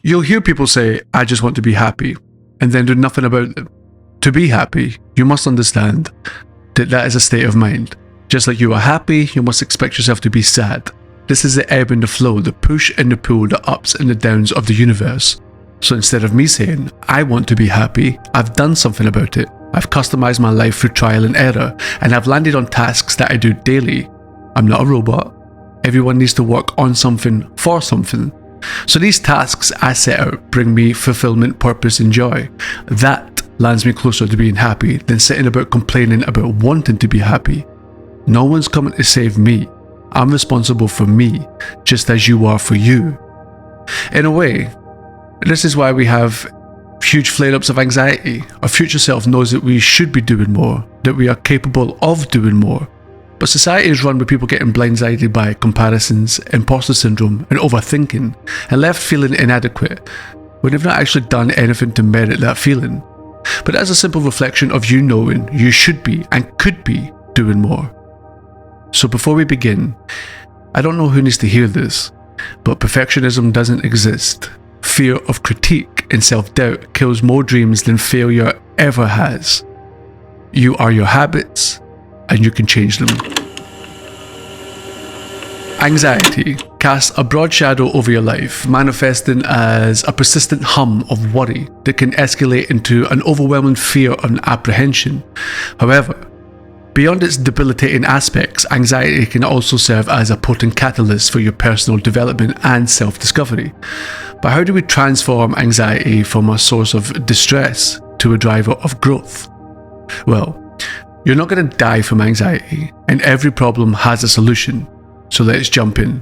You'll hear people say, I just want to be happy, and then do nothing about it. To be happy, you must understand that that is a state of mind. Just like you are happy, you must expect yourself to be sad. This is the ebb and the flow, the push and the pull, the ups and the downs of the universe. So instead of me saying, I want to be happy, I've done something about it. I've customized my life through trial and error, and I've landed on tasks that I do daily. I'm not a robot. Everyone needs to work on something for something. So these tasks I set out bring me fulfillment, purpose and joy. That lands me closer to being happy than sitting about complaining about wanting to be happy. No one's coming to save me. I'm responsible for me, just as you are for you. In a way, this is why we have huge flare-ups of anxiety. Our future self knows that we should be doing more, that we are capable of doing more. But society is run with people getting blindsided by comparisons, imposter syndrome and overthinking, and left feeling inadequate when they've not actually done anything to merit that feeling. But as a simple reflection of you knowing you should be and could be doing more. So before we begin, I don't know who needs to hear this, but perfectionism doesn't exist. Fear of critique and self-doubt kills more dreams than failure ever has. You are your habits, and you can change them. Anxiety casts a broad shadow over your life, manifesting as a persistent hum of worry that can escalate into an overwhelming fear and apprehension. However, beyond its debilitating aspects, anxiety can also serve as a potent catalyst for your personal development and self-discovery. But how do we transform anxiety from a source of distress to a driver of growth? Well, you're not going to die from anxiety, and every problem has a solution. So let's jump in.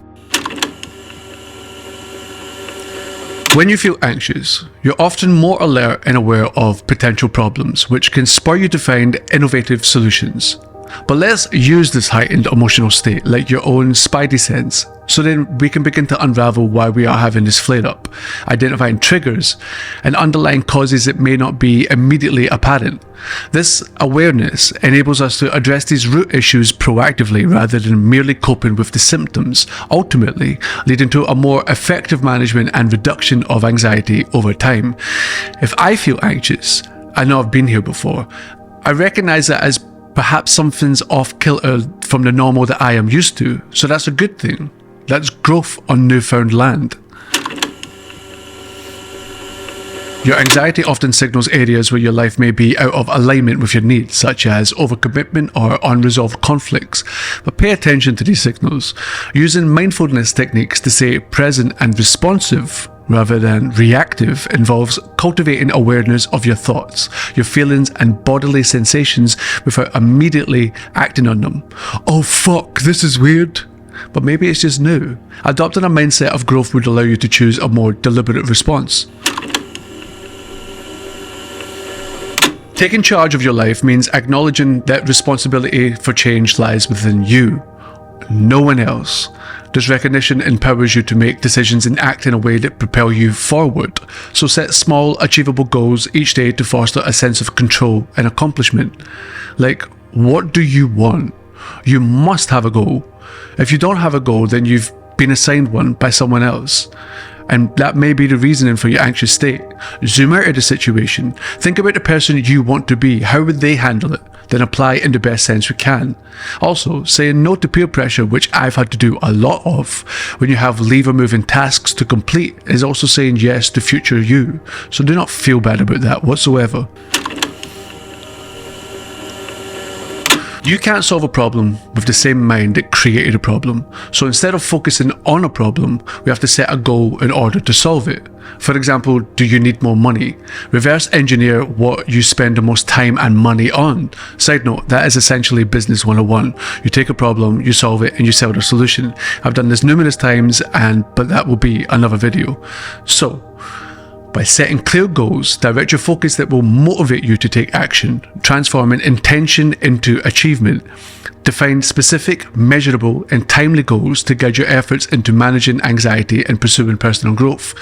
When you feel anxious, you're often more alert and aware of potential problems, which can spur you to find innovative solutions. But let's use this heightened emotional state like your own spidey sense, so then we can begin to unravel why we are having this flare-up, identifying triggers and underlying causes that may not be immediately apparent. This awareness enables us to address these root issues proactively rather than merely coping with the symptoms, ultimately leading to a more effective management and reduction of anxiety over time. If I feel anxious, I know I've been here before, I recognize that as perhaps something's off kilter from the normal that I am used to, so that's a good thing. That's growth on newfound land. Your anxiety often signals areas where your life may be out of alignment with your needs, such as overcommitment or unresolved conflicts. But pay attention to these signals. Using mindfulness techniques to stay present and responsive rather than reactive involves cultivating awareness of your thoughts, your feelings and bodily sensations without immediately acting on them. Oh fuck, this is weird. But maybe it's just new. Adopting a mindset of growth would allow you to choose a more deliberate response. Taking charge of your life means acknowledging that responsibility for change lies within you, no one else. This recognition empowers you to make decisions and act in a way that propel you forward. So set small, achievable goals each day to foster a sense of control and accomplishment. Like, what do you want? You must have a goal. If you don't have a goal, then you've been assigned one by someone else. And that may be the reasoning for your anxious state. Zoom out of the situation. Think about the person you want to be. How would they handle it? Then apply in the best sense we can. Also, saying no to peer pressure, which I've had to do a lot of, when you have lever-moving tasks to complete, is also saying yes to future you. So do not feel bad about that whatsoever. You can't solve a problem with the same mind that created a problem. So instead of focusing on a problem, we have to set a goal in order to solve it. For example, do you need more money? Reverse engineer what you spend the most time and money on. Side note, that is essentially business 101. You take a problem, you solve it, and you sell the solution. I've done this numerous times, but that will be another video. So, by setting clear goals, direct your focus that will motivate you to take action, transforming intention into achievement. Define specific, measurable, and timely goals to guide your efforts into managing anxiety and pursuing personal growth.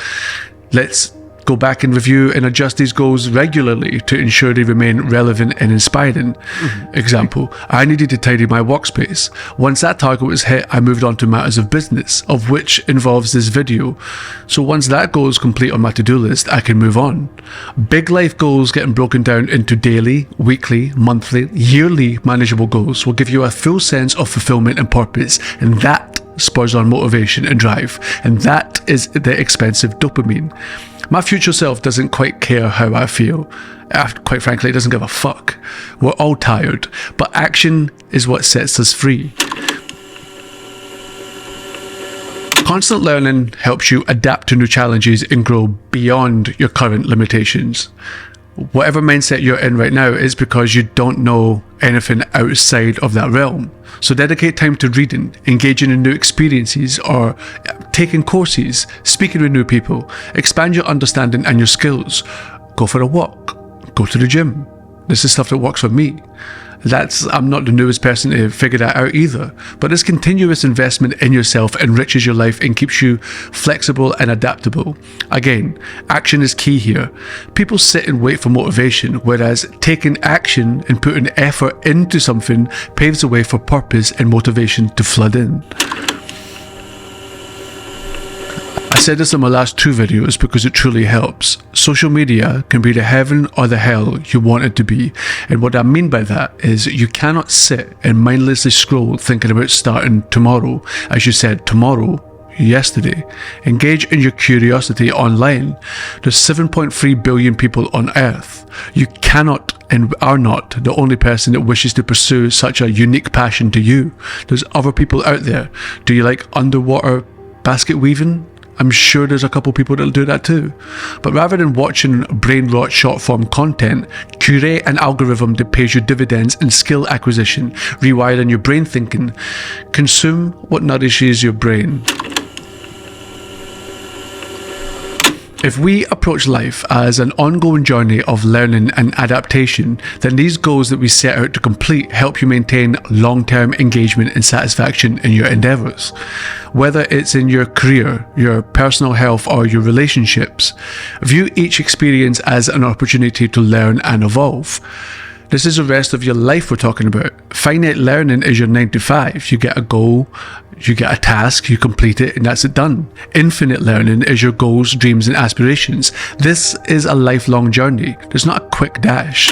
Let's Go back and review and adjust these goals regularly to ensure they remain relevant and inspiring. Example, I needed to tidy my workspace. Once that target was hit, I moved on to matters of business, of which involves this video. So once that goal is complete on my to-do list, I can move on. Big life goals getting broken down into daily, weekly, monthly, yearly manageable goals will give you a full sense of fulfillment and purpose, and that spurs on motivation and drive, and that is the expensive dopamine. My future self doesn't quite care how I feel. Quite frankly, it doesn't give a fuck. We're all tired, but action is what sets us free. Constant learning helps you adapt to new challenges and grow beyond your current limitations. Whatever mindset you're in right now is because you don't know anything outside of that realm. So dedicate time to reading, engaging in new experiences, or taking courses, speaking with new people. Expand your understanding and your skills. Go for a walk. Go to the gym. This is stuff that works for me. I'm not the newest person to figure that out either, but this continuous investment in yourself enriches your life and keeps you flexible and adaptable. Again, action is key here. People sit and wait for motivation, whereas taking action and putting effort into something paves the way for purpose and motivation to flood in. I said this in my last 2 videos because it truly helps. Social media can be the heaven or the hell you want it to be. And what I mean by that is you cannot sit and mindlessly scroll thinking about starting tomorrow, as you said tomorrow, yesterday. Engage in your curiosity online. There's 7.3 billion people on Earth. You cannot and are not the only person that wishes to pursue such a unique passion to you. There's other people out there. Do you like underwater basket weaving? I'm sure there's a couple people that'll do that too. But rather than watching brain rot short form content, curate an algorithm that pays you dividends in skill acquisition, rewiring your brain thinking. Consume what nourishes your brain. If we approach life as an ongoing journey of learning and adaptation, then these goals that we set out to complete help you maintain long-term engagement and satisfaction in your endeavors. Whether it's in your career, your personal health, or your relationships, view each experience as an opportunity to learn and evolve. This is the rest of your life we're talking about. Finite learning is your 9 to 5. You get a goal, you get a task, you complete it, and that's it done. Infinite learning is your goals, dreams, and aspirations. This is a lifelong journey. There's not a quick dash.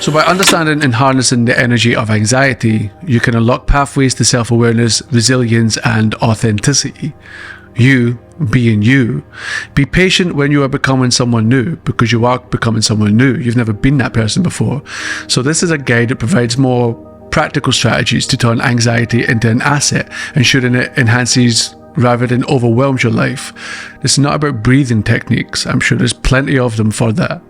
So by understanding and harnessing the energy of anxiety, you can unlock pathways to self-awareness, resilience, and authenticity. You being you. Be patient when you are becoming someone new, because you are becoming someone new. You've never been that person before. So this is a guide that provides more practical strategies to turn anxiety into an asset, ensuring it enhances rather than overwhelms your life. This is not about breathing techniques. I'm sure there's plenty of them for that.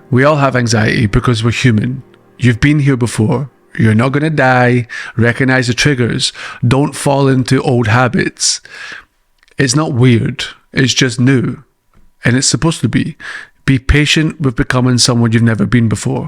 We all have anxiety because we're human. You've been here before. You're not going to die. Recognize the triggers. Don't fall into old habits. It's not weird, it's just new, and it's supposed to be. Be patient with becoming someone you've never been before.